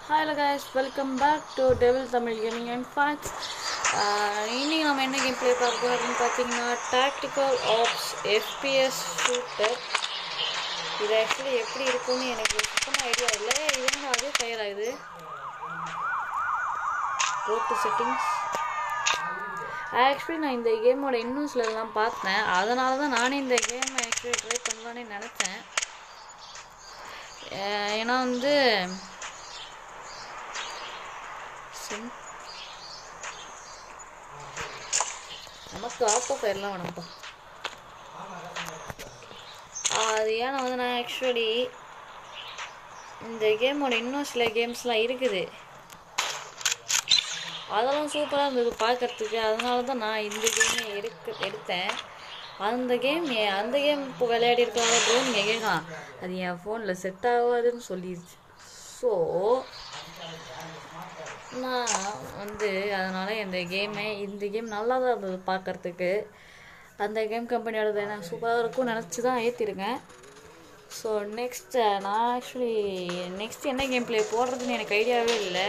Hello guys, welcome back to Devil Tamil Gaming and Facts. இன்னைக்கு நம்ம என்ன game play பார்க்க போகிறோம்னு பார்த்தீங்கன்னா டாக்டிக்கல் ஆப்ஸ் FPS ஷூட்டர். இது ஆக்சுவலி எப்படி இருக்கும்னு எனக்கு சுத்தமாக ஐடியா இல்லை. இதுனா அதே ஃபயர் ஆகுது. Go to settings. ஆக்சுவலி நான் இந்த கேமோட இன்னுஸ்லாம் பார்த்தேன். அதனால தான் நானே இந்த கேமை ஆக்சுவலி ட்ரை பண்ணலான்னு நினச்சேன். ஏன்னா வந்து நமக்கு ஆட்டோ ஃபயர்லாம் வேணாம்ப்பா. அது ஏன்னா வந்து நான் ஆக்சுவலி இந்த கேமோட இன்னும் சில கேம்ஸ்லாம் இருக்குது, அதெல்லாம் சூப்பராக இருந்தது பார்க்குறதுக்கு. அதனால தான் நான் இந்த கேமே எடுத்தேன். அந்த கேம் இப்போ விளையாடி இருக்கலாம் ப்ரோ நீங்கள் கேட்கலாம். அது என் ஃபோனில் செட் ஆகாதுன்னு சொல்லிடுச்சு. ஸோ நான் வந்து அதனால் இந்த கேம் நல்லா தான் இருந்தது பார்க்குறதுக்கு. அந்த கேம் கம்பெனியோடது எனக்கு சூப்பராக இருக்கும்னு நினச்சி தான் ஏற்றிருக்கேன். ஸோ நான் ஆக்சுவலி நெக்ஸ்ட் என்ன கேம் ப்ளே போடுறதுன்னு எனக்கு ஐடியாவே இல்லை.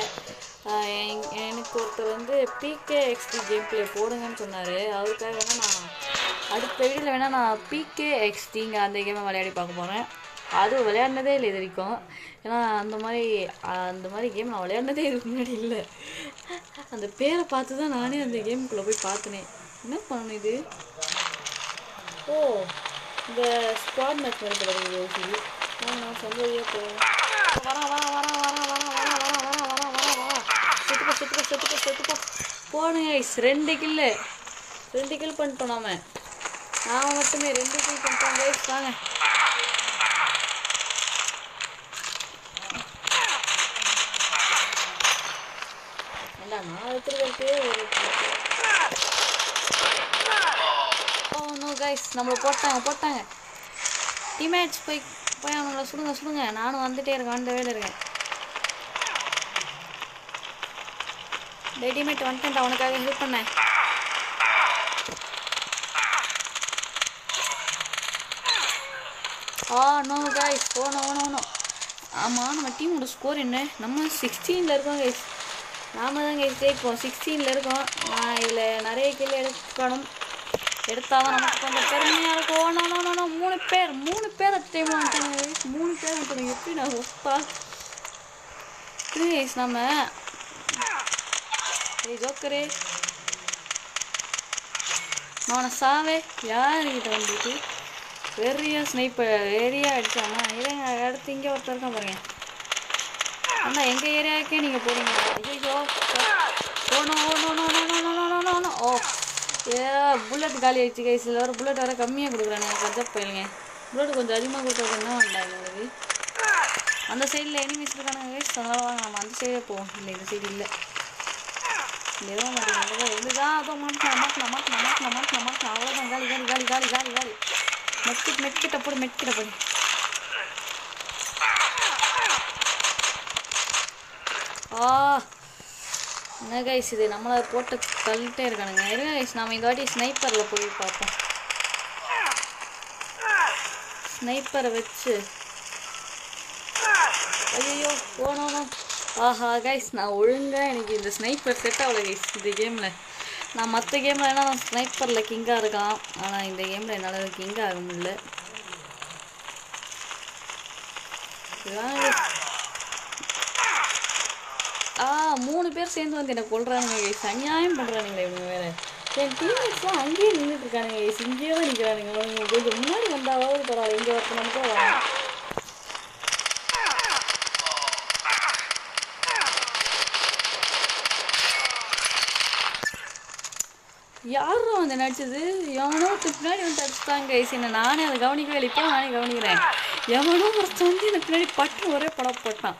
எனக்கு ஒருத்தர் வந்து PKXD கேம் ப்ளே போடுங்கன்னு சொன்னார். அவருக்காக வேணால் நான் அடுத்த வீடியோவில் வேணால் நான் PKXDங்க அந்த கேமை விளையாடி பார்க்க போகிறேன். அதுவும் விளையாடினதே இல்லை இது வரைக்கும். ஏன்னா அந்த மாதிரி கேம் நான் விளையாடினதே இதுக்கு முன்னாடி இல்லை. அந்த பேரை பார்த்து தான் நானே அந்த கேமுக்குள்ளே போய் பார்த்தினேன். என்ன பண்ணணும் இது? ஓ, இந்த ஸ்குவாட் மேட்ச் மாதிரி கிடையாது யோசி. நான் சொந்ததியாக போகிறேன். செத்துப்போ போனுங்க. 2 கில் பண்ணிட்டோம். நான் மட்டுமே 2 கில் பண்ணிட்டோம் கைஸ். வாங்க நான் எடுத்துருக்கே ஒரு நோ கைஸ், நம்மளை போட்டாங்க டீம்மேட்ஸ். போய் அவங்கள சுடுங்க. நானும் வந்துட்டே இருக்கேன், அந்த வேலை இருக்கேன். டீம்மேட் வந்துட்டேன், அவனுக்காக ஹெல்ப் பண்ணேன். No guys, no. ஆமாம், நம்ம டீமோட ஸ்கோர் என்ன? நம்ம 16ல் இருக்கோம் கைஸ். நாம தான் கைஸ் ஜெயிப்போம். 16ல் இருக்கோம். நான் இதில் நிறைய கில் எடுத்தாதான் நமக்கு கொஞ்சம் பெருமையாக இருக்கும். நோ 3 பேர் டைமில் வந்துட்டாங்க கைஸ். 3 பேர் வந்துட்டாங்க. எப்படி நான் ஒப்பா கைஸ். நம்ம ஜோக்கரே நான் சாவே யாருக்கிட்ட வந்துட்டு வெறியா ஸ்னைப்பர் ஏரியா அடித்தாங்க. அடுத்து இங்கே ஒருத்தர் இருக்கான் பாருங்க. அண்ணா எங்கள் ஏரியாவுக்கே நீங்கள் போகிறீங்க. ஐயோ ஓ புல்லட் காலி ஆகிடுச்சு கைஸ். இதில் வர புல்லட் வேறு கம்மியாக கொடுக்குறாங்க. கஜப் போயிடுங்க. புல்லட் கொஞ்சம் அதிகமாக கொடுத்தா என்ன வந்தாங்க உங்களுக்கு. அந்த சைடில் எனிமீஸ் இருக்கானுங்க கைஸ். அதனால வாங்க நம்ம அந்த சைடே போவோம். இல்லை இந்த சைடு இல்லை. ஏதோ இதுதான் அதோ மாட்டலாம். அவ்வளோதான். காலி. மெட்கிட்ட போடு. என்ன கைஸ், இது நம்மளை போட்டு தள்ளிட்டே இருக்கானுங்க. இருங்க கைஸ், நம்ம இந்த வாட்டி ஸ்னைப்பரில் போய் பார்ப்போம். ஸ்னைப்பரை வச்சு ஐயோ போனோம். ஆஹா கைஸ், நான் ஒழுங்காக எனக்கு இந்த ஸ்னைப்பர் செட் ஆகலை கைஸ். இந்த கேமில் நான் மற்ற கேமில் ஏன்னா நான் ஸ்னைப்பரில் கிங்காக இருக்கான். ஆனால் இந்த கேமில் என்னால் கிங்காக ஆக முடியல. இதுதான் 3 பேர் சேர்ந்து வந்து எனக்கு கொள்றானுங்க கைஸ். அநியாயம் பண்ணுறானுங்களே இவங்க வேறு. என் டீம்மேட்ஸ்லாம் அங்கேயே நின்றுட்டு இருக்கானுங்க கைஸ். இங்கேயே தான் நிற்கிறானுங்க. அவங்க கொஞ்சம் முன்னாடி வந்தாவது பரவாயில்ல. இங்கே ஒருத்தர் நமக்கு வராங்க. யாரும் வந்து நடிச்சது? எவனோ பின்னாடி வந்து அடிச்சுட்டாங்க கைஸ். என்ன நானே அதை கவனிக்கவே இல்லை. இப்போ நானே கவனிக்கிறேன். எவனோ ஒருத்தர் வந்து எனக்கு பின்னாடி பட்டு ஒரே படம் போட்டான்.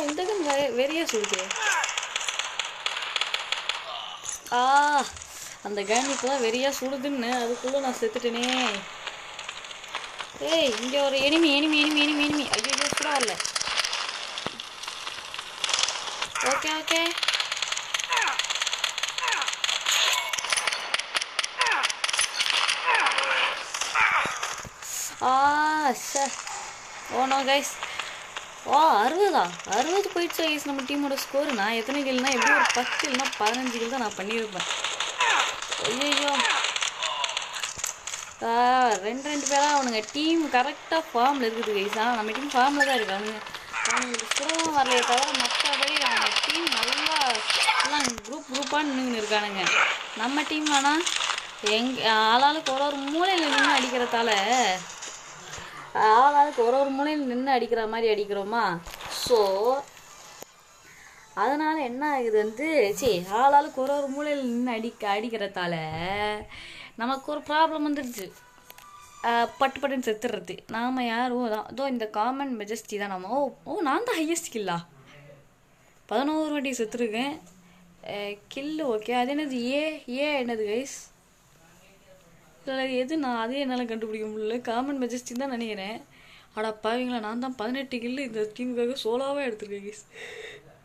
இந்த கன் வெறியா சொல்லுது. அந்த கன் இப்போ தான் வெறியா சுடுதுன்னு அதுக்குள்ளே நான் செத்துட்டேனே. ஏய், இங்கே ஒரு எனிமி. ஐயோ கூட வரல. Okay sir oh no guys. 60 போயிடுச்சு கைஸ் நம்ம டீமோட ஸ்கோர். நான் எத்தனை கில்னா எப்படி ஒரு 10 இல்லைனா 15 கில் தான் நான் பண்ணியிருப்பேன். ஐயோ 2 பேராக அவனுங்க டீம் கரெக்டாக ஃபார்மில் இருக்குது கைஸ். ஆனால் நம்ம டீம் ஃபார்மில் தான் இருக்கு. அவனுங்களுக்கு சுரவும் வரலையே தவிர மற்றபடி அவங்க டீம் நல்லா எல்லாம் குரூப்பாக நின்று இருக்கானுங்க. நம்ம டீம் ஆனால் ஆளாளுக்கு ஒரு மூலையில் நின்று அடிக்கிறதால ஆளாளுக்கு ஒரு மூலையில் நின்று அடிக்கிற மாதிரி அடிக்கிறோமா. ஸோ அதனால் என்ன ஆகுது ஆளாளுக்கு ஒரு மூலையில் நின்று அடிக்கிறதால நமக்கு ஒரு ப்ராப்ளம் வந்துடுச்சு. பட்டுன்னு செத்துடுறது. நாம் யாரும் அதோ இந்த காமன் மெஜஸ்டி தான் நம்ம. நான் தான் ஹையஸ்ட் கில்லா 11 வாட்டி செத்துருக்கேன். கில்லு ஓகே. அது என்னது என்னது கைஸ்? இல்லை எது நான் அதே என்னால் கண்டுபிடிக்க முடியல. காமன் மெஜஸ்டி தான் நினைக்கிறேன். பாவீங்களா, நான் தான் 18 கில்லு இந்த டீமுக்காக சோலாவாக எடுத்துருக்கேன் கைஸ்.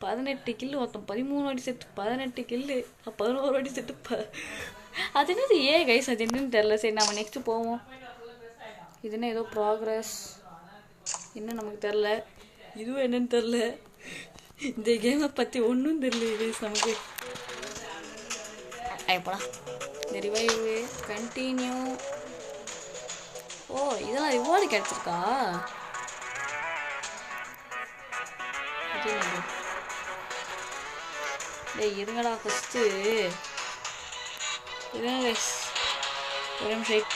18 கில்லு மொத்தம் 13 வாட்டி செத்து 18 கில்லு 11 வாட்டி செத்து அது என்னது கைஸ்? அது என்னன்னு தெரில. சரி நம்ம நெக்ஸ்ட்டு போவோம். இது என்ன ஏதோ ப்ராக்ரஸ் என்ன நமக்கு தெரில. இதுவும் என்னன்னு தெரில. இந்த கேமை பற்றி ஒன்றும் தெரியல கைஸ் நமக்கு. எப்படா இந்த ரிவைவ் கண்டினியூ. இதெல்லாம் ரிவார்டு கிடச்சிருக்கா? இருங்கடா ஃபஸ்ட்டு இருங்க கைஸ். ஒரு நிமிஷம்.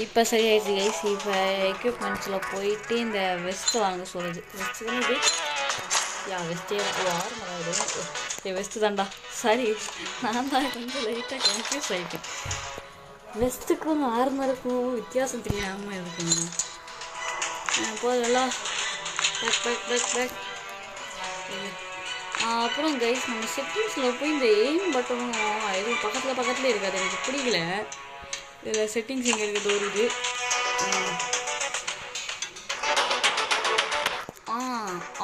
இப்போ சரியாயிடுச்சு கைஸ். இப்போ எக்யூப்மெண்ட்ஸில் போயிட்டு இந்த வெஸ்ட்டு வாங்க சொல்லுது. வெஸ்ட்டு தானே இது? வெஸ்ட்டே வெஸ்ட்டு தான்டா. சரி நான் தான் கொஞ்சம் லைட்டாக கன்ஃபியூஸ் ஆகிட்டேன். வெஸ்ட்டுக்கும் ஆர்மருக்கும் வித்தியாசம் தெரியாமல் இருக்குங்க. போதெல்லாம் பேக். அப்புறம் கைஸ் நம்ம செட்டிங்ஸில் போய் இந்த எய்ம் பட்டனும் எதுவும் பக்கத்தில் இருக்காது. எனக்கு பிடிக்கல. இதில் செட்டிங்ஸ் எங்கே இருக்குது ஒரு இது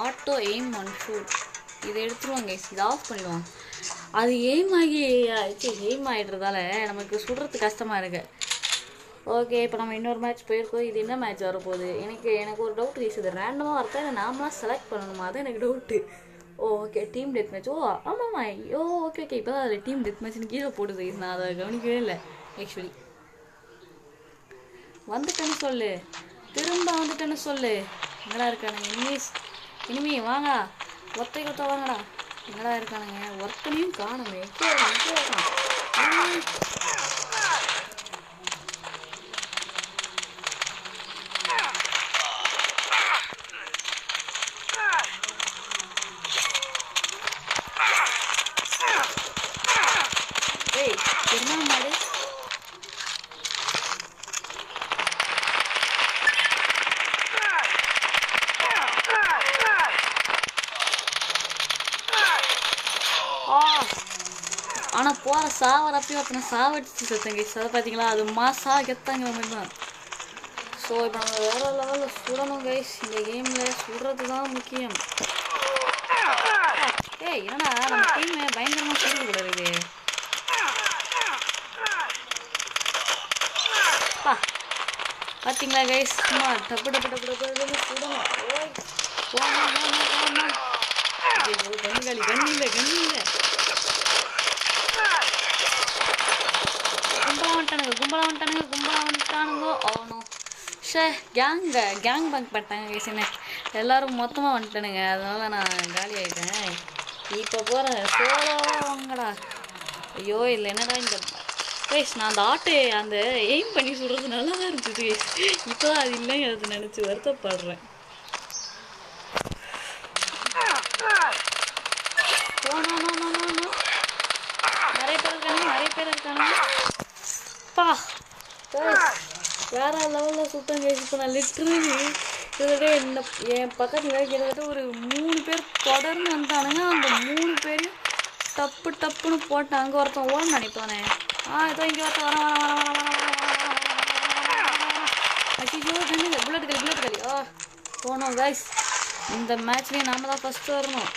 ஆட்டோ எய்ம் ஒன் ஷூட். இதை எடுத்துருவாங்க கைஸ். இதை ஆஃப் பண்ணிடுவாங்க. அது எய்ம் ஆகிடுறதால நமக்கு சுடுறது கஷ்டமாக இருக்குது. ஓகே இப்போ நம்ம இன்னொரு மேட்ச் போயிருக்கோம். இது என்ன மேட்ச் வரப்போகுது? எனக்கு ஒரு டவுட் கைஸ். இது ரேண்டமாக வரதா இல்லை நாமளாக செலக்ட் பண்ணணுமா? அது எனக்கு doubt. Okay team death match. ஆமாம்மா. ஓகே இப்போ தான் அதில் டீம் டெத் மேட்ச்னு கீழே போடுது. நான் அதை கவனிக்கவே இல்லை ஆக்சுவலி. வந்துட்டேன்னு சொல்லு, திரும்ப வந்துட்டேன்னு சொல்லு. எங்கடா இருக்கானுங்க இனிமே வாங்க ஒத்தை வாங்கடா. எங்கடா இருக்கானுங்க? ஒருத்தனையும் காணுமே. என்ன மாடு? ஆனால் போகிற சாவரப்பையும் ஒருத்தனை சாவடிச்சு செத்தேன் கைஸ். அதை பார்த்தீங்களா? அது மாசா கெத்தாங்கிற மாதிரி தான். ஸோ இப்போ நம்ம வேறு லெவலில் சுடணும் கைஸ். இந்த கேமில் சுடுறது தான் முக்கியம். என்னடா நம்ம டீம் பயங்கரமாக சுடுறது கூட இருக்குது. பார்த்தீங்களா கைஸ்? சும்மா டப்பு சுடணும். கண்ணி இல்லை கும்பலா வந்துட்டானுங்க. ஆகணும் கேங் பேங்க் பண்ணிட்டாங்க கைஸ். என்ன எல்லோரும் மொத்தமாக வந்துட்டானுங்க. அதனால நான் காலி ஆகிட்டேன். இப்போ போகிறேன் சோலோவா வாங்கடா. ஐயோ இல்லை என்னடா இந்த கைஸ் நான் அந்த அந்த எய்ம் பண்ணி சுடுறது நல்லா தான் இருந்துச்சு கைஸ். இப்போ தான் அது இல்லைங்க அதை நினச்சி வருத்தப்படுறேன். நிறைய பேர் இருக்கானுங்க. வேற லெவலில் சுத்தம் கைஸ். இப்போ நான் லிட்ரலி கிட்டத்தட்ட என் பக்கத்தில் கிட்டத்தட்ட ஒரு 3 பேர் தொடர்ந்து வந்தானுங்க. அந்த 3 பேரையும் டப்புன்னு போட்டேன். அங்கே ஒருத்தன் ஓட நினைப்பானே. இதோ இங்கே ஒருத்தன் வர ஐயோ புல்லட் களி. போனோம் கைஸ். இந்த மேட்ச்லேயும் நாம தான் ஃபஸ்ட்டு வரணும்.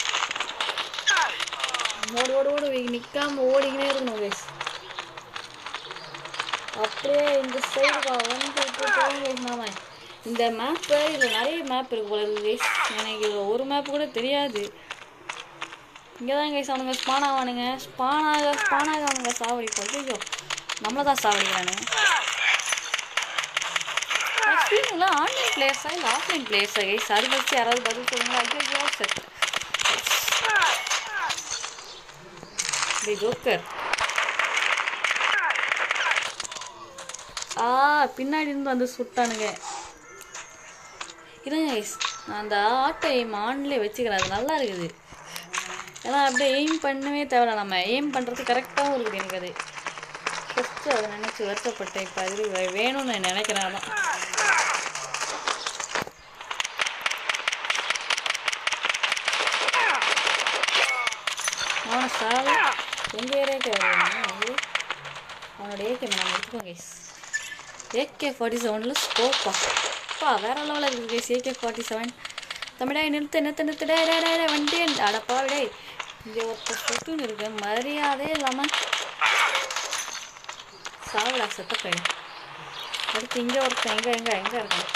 ஓடு நிற்காம ஓடிக்கினே இருக்கணும் கைஸ். அப்படியே இந்த சைடு வந்து நாம இந்த மேப்பு இதில் நிறைய மேப் இருக்கு போல இருக்கு கைஸ். எனக்கு இதில் ஒரு மேப் கூட தெரியாது. இங்கே தான் கைஸ் அவனுங்க ஸ்பான் அவனுங்க சாவடிப்போம். ஐயோ நம்மளை தான் சாவடிக்கிறானுங்க. ஆக்சுவலி ஆன்லைன் பிளேயர்ஸா இல்லை ஆஃப்லைன் பிளேயர்ஸா கைஸ்? அது வச்சு யாராவது பதில் சொல்லுங்களா? ஐயோ செட் ஜோக்கர். பின்னாடி இருந்து வந்து சுட்டானுங்க. இருங்க கைஸ், நான் அந்த ஆட்டோ எய்ம் ஆன்லேயே வச்சுக்கிறேன். அது நல்லா இருக்குது. ஏன்னா அப்படியே எய்ம் பண்ணவே தேவையில்ல. நம்ம எய்ம் பண்ணுறது கரெக்டாகவும் இருக்குது. எனக்கு அது ஃபஸ்ட்டு அதை நினச்சி வருத்தப்பட்டேன். இப்போ அது வேணும்னு நினைக்கிறேன். அதான் அவனை சாலை எங்கள் ஏரியாவுக்கு வருவாங்க. அவனோட ஏகே நான் எடுத்துக்கோங்க கைஸ். AK-47 ஸ்கோப்பா வேற லெவலில் இருக்குது கைஸ். AK-47 தமிழா நிறுத்துடே வண்டி அடப்பா விடே. இங்கே ஒருத்தர் சொட்டுன்னு இருக்கு. மரியாதையே இல்லாமல் சாவிடா செத்த பையன். அடுத்து இங்கே ஒருத்தன் எங்கே இருக்கான்?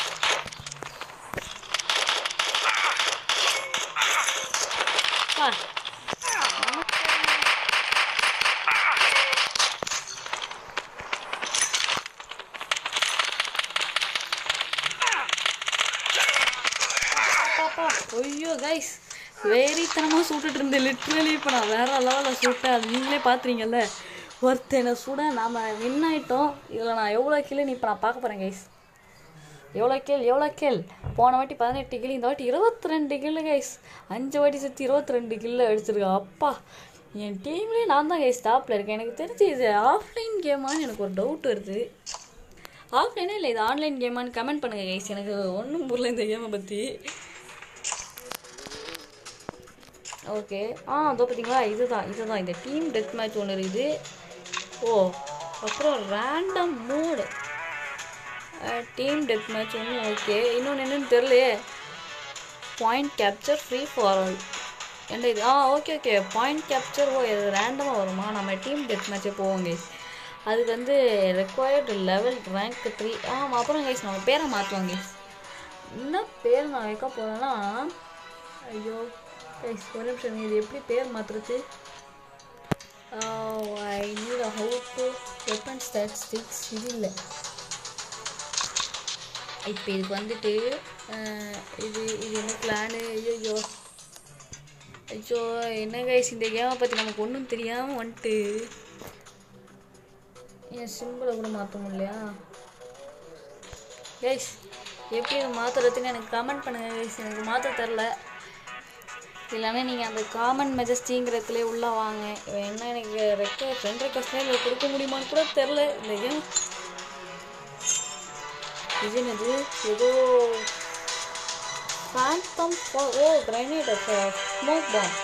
ஐயோ கைஸ், வேறித்தனமாக சுட்டுட்டு இருந்தேன் லிட்ரலி. இப்போ நான் வேற லெவலில் சுட்டேன். அது நீங்களே பார்த்துறீங்கல்ல. ஒருத்தனை சுட நாம் வின் ஆகிட்டோம். இதில் நான் எவ்வளோ கிலோ இப்போ நான் பார்க்க போகிறேன் கைஸ். எவ்வளோ கேள் போன வாட்டி 18 கிலோ, இந்த வாட்டி 22 கிலோ கைஸ். 5 வாட்டி சேர்த்து 22 கிலோ அடிச்சிருக்கேன். அப்பா, என் டீம்லேயே நான் தான் கைஸ் டாப்பில் இருக்கேன். எனக்கு தெரிஞ்சு இது ஆஃப்லைன் கேமான்னு எனக்கு ஒரு டவுட் வருது. ஆஃப்லைனே இல்லை இது ஆன்லைன் கேமான்னு கமெண்ட் பண்ணுங்கள் கைஸ். எனக்கு ஒன்றும் புரியல இந்த கேமை பற்றி. ஓகே அதோ பார்த்தீங்களா, இதுதான் இந்த டீம் டெத் மேட்ச் ஒன்று இருக்குது. அப்புறம் random mode team death match ஒன்று. ஓகே, இன்னொன்று என்னென்னு தெரியலையே. Point capture free for all என்ன இது? Okay point capture. இது ரேண்டமாக வருமா? நம்ம டீம் டெத் மேட்சே போவோம் கைஸ். அதுக்கு வந்து ரெக்வயர்டு லெவல் ரேங்க் 3. அப்புறம் கைஸ் நம்ம பேரை மாற்றுவோம் கைஸ். என்ன பேர் நான் வைக்க போகிறேன்னா, ஐயோ கைஸ் ஒரு நிமிஷம், இது எப்படி பேர் மாற்றுறது? I need a how to weapon statistics. இது இல்லை. இப்போ இதுக்கு வந்துட்டு இது என்ன பிளானு? ஐயோ என்ன கைஸ், இந்த கேமை பற்றி நமக்கு ஒன்றும் தெரியாமல் வந்துட்டு என் சிம்பிளை கூட மாற்ற முடியலையா கைஸ்? எப்படி இதை மாற்றுறதுன்னு எனக்கு கமெண்ட் பண்ணுங்கள் கைஸ். எனக்கு மாற்ற தெரில. இல்லைன்னா நீங்கள் அந்த காமன் மெஜஸ்டிங்கிறதுலே உள்ளே வாங்க. என்ன எனக்கு ஃப்ரெண்ட் ரெக்வஸ்ட்லேயே இதில் கொடுக்க முடியுமான்னு கூட தெரில. இந்த கேம் இது என்னது? ஏதோ ஃபேண்டம் கிரைனேட் ஸ்மோக் பாம்.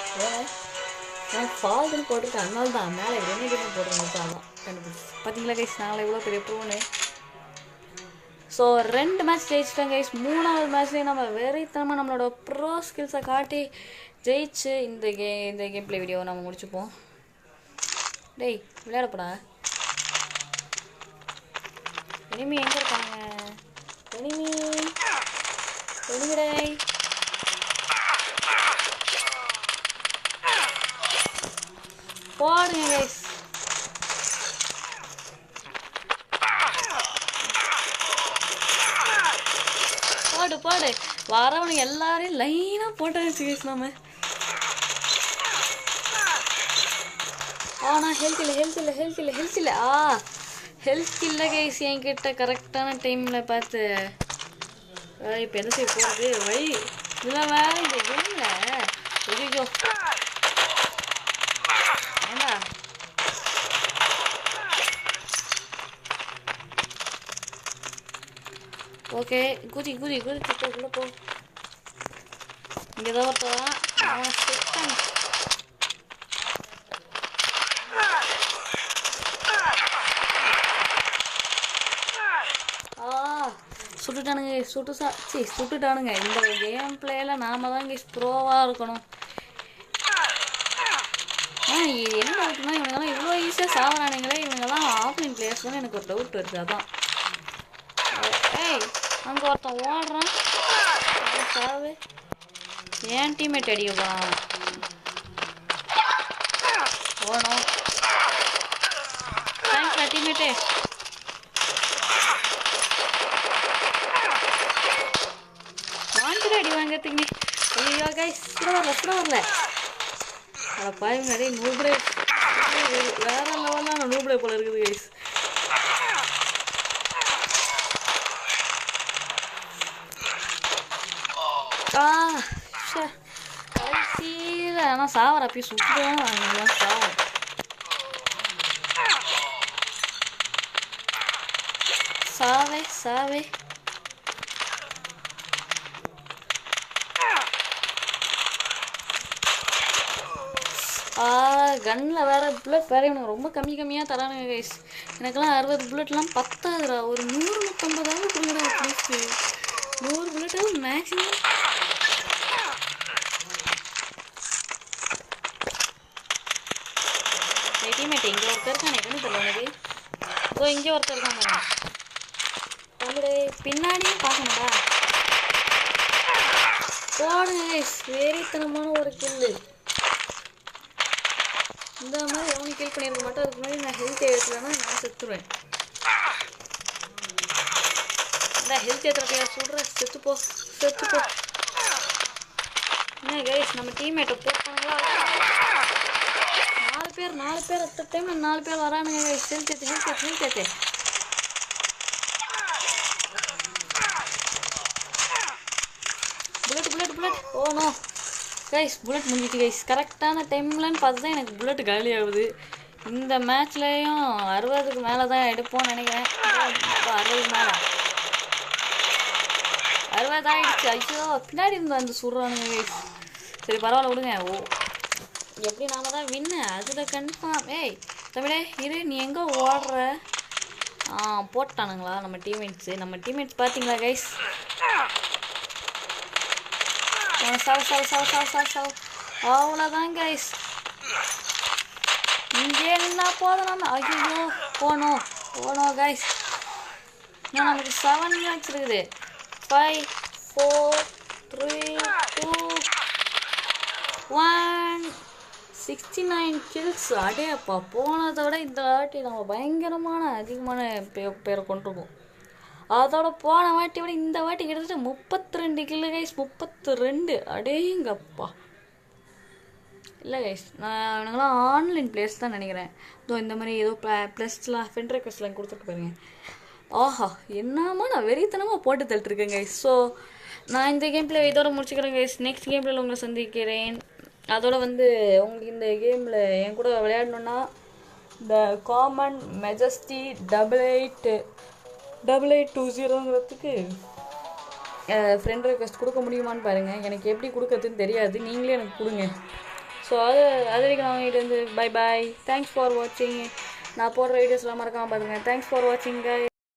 நான் ஃபால்னு போட்டிருக்கேன். அதனால தான் மேலே கிரைனேட் போட்டிருந்தேன். அதான் கண்டுபிடிச்சி பார்த்தீங்களா கைஸ், நாங்கள் எவ்வளோ பெரிய ப்ரோன்னு. ஸோ 2 மேட்ச் ஜெயிச்சிட்டோம் கைஸ். 3ஆவது மேட்ச்லேயே நம்ம வெறித்தனமாக நம்மளோட ப்ரோ ஸ்கில்ஸை காட்டி ஜெயிச்சு இந்த கேம் பிளே வீடியோவை நம்ம முடிச்சுப்போம். டேய் விளையாடப்படா. எனிமி எங்கே இருக்காங்க? எனிமி டேய். போடுங்க கைஸ். போடு வரவனுங்க எல்லாரையும் லைனாக போட்டாச்சு கைஸ். நம்ம நான் ஹெல்த் இல்லை ஹெல்த் இல்லை கைஸ் என்கிட்ட கரெக்டான டைமில் பார்த்து. இப்போ என்ன செய்ய போகிறது வழி இல்லை வேறு இந்த கேமில். ஐயோ ஏண்டா ஓகே குதி உள்ள போ. இங்கே தான் ஒருத்தவன் அவன் சுத்தன். சுட்டுட்டானுங்க. இந்த கேம் பிளேயில் நாம தான் இங்கே ப்ரோவாக இருக்கணும். என்ன டவுட்னா, இவங்கெல்லாம் இவ்வளோ ஈஸியாக சாவறானுங்களே. இவங்கெல்லாம் ஆஃப்லைன் பிளேயர் பேசணும்னு எனக்கு ஒரு டவுட் வருது. அதான் ஏய் அங்கே ஒருத்தன் ஓடுறான். சாவு ஏன் டீம்மேட் அடிக்க போகிறான். ஓடணும். தேங்க்ஸ்டா டீம்மேட்டே. வாங்கிட்டு அடி வாங்கிறதுக்கு. ஐயோ கைஸ் கூட வரல. அதை பாருங்க நிறைய நூபுரே வேற லெவலான நூபுரே போல இருக்குது கைஸ். கடைசியில் ஆனால் சாவர அப்பயே சுற்றுதான் வாங்கலாம். சாவே கன்னில் வேறு புல்லட் வேறு எனக்கு ரொம்ப கம்மியாக தரானுங்க கைஸ். எனக்கெல்லாம் 60 புல்லட்லாம் பத்தாதுரா. ஒரு 100-150 கொடுங்கடா ப்ளீஸ். 100 புல்லட்டாவது மேக்ஸிமம். டீம்மேட் இங்கே ஒருத்தர் இருக்கான். எனக்கு தெரியல உனக்கு. இதோ இங்கே ஒருத்தர் இருக்காங்க. நம்மளே பின்னாடியும் பார்க்கணுடா. போடுங்க கைஸ். வெறித்தனமான ஒரு கில்லு. இந்த மாதிரி எவனையும் கில் பண்ணியிருக்க மாட்டேன். அதுக்கு முன்னாடி நான் ஹெல்த் ஏற்றலைன்னா நான் செத்துருவேன். இந்த ஹெல்த் ஏற்றுறப்பையா சொல்கிறேன். செத்துப்போ. என்ன கைஸ் நம்ம டீம்மேட்டை போட்டாங்களா? 4 பேர் அத்த டைமில் 4 பேர் வரானுங்க கைஸ். ஹெல்த் ஏற்று. Bullet. Oh no guys bullet முடிஞ்சிட்டு கைஸ். கரெக்டான டைம்லன்னு பார்த்து தான் எனக்கு புல்லட் காலி ஆகுது. இந்த மேட்ச்லேயும் 60க்கு மேலே தான் எடுப்போம்னு நினைக்கிறேன். 60க்கு மேலே 60 ஆகிடுச்சு. ஐயோ பின்னாடி இருந்து வந்து சுடுறானுங்க கைஸ். சரி பரவாயில்ல விடுங்க. ஓ எப்படி நாம தான் வின்னு அதில் கன்ஃபார்ம். ஏய் தமிழே இரு நீ எங்கே ஓடுற? போட்டானுங்களா நம்ம டீம்மேட்ஸ் பார்த்தீங்களா கைஸ்? சாவு அவ்வளோதான் கைஸ். இங்கே என்ன போதும். ஐயோ போனோம் கைஸ். நமக்கு 7 மேட்ச் இருக்குது. 5 4 3 2 1 69 kills. அடேப்பா போனதை விட இந்த வாட்டி நம்ம பயங்கரமான அதிகமான பேரை கொண்டிருக்கோம். அதோட போன வாட்டி விட இந்த வாட்டி கிட்டத்தட்ட 32 கில்லு கைஸ். 32 அடேங்கப்பா. இல்லை கைஸ் நான் அவனுங்களாம் ஆன்லைன் பிளேஸ் தான் நினைக்கிறேன். இந்த மாதிரி ஏதோ ப்ளஸ்லாம் ஃப்ரெண்ட் ரெக்வஸ்ட்லாம் கொடுத்துட்டு பாருங்க. ஆஹா என்னமா நான் வெறித்தனமாக போட்டு தள்ளிட்டுருக்கேன் கைஸ். ஸோ நான் இந்த கேம் பிளே இதோட முடிச்சுக்கிறேன் கைஸ். நெக்ஸ்ட் கேம் பிளேயில் உங்களை சந்திக்கிறேன். அதோட உங்களுக்கு இந்த கேமில் என் கூட விளையாடணுன்னா இந்த காமன் மெஜஸ்டி 8820ங்கிறதுக்கு ஃப்ரெண்ட் ரெக்வஸ்ட் கொடுக்க முடியுமான்னு பாருங்கள். எனக்கு எப்படி கொடுக்கறதுன்னு தெரியாது. நீங்களே எனக்கு கொடுங்க. ஸோ அது வரைக்கும் நான் உங்கள்கிட்ட பை. தேங்க்ஸ் ஃபார் வாட்சிங். நான் போடுற வீடியோஸ்லாம் மறக்காமல் பாருங்கள். தேங்க்ஸ் ஃபார் வாட்சிங்.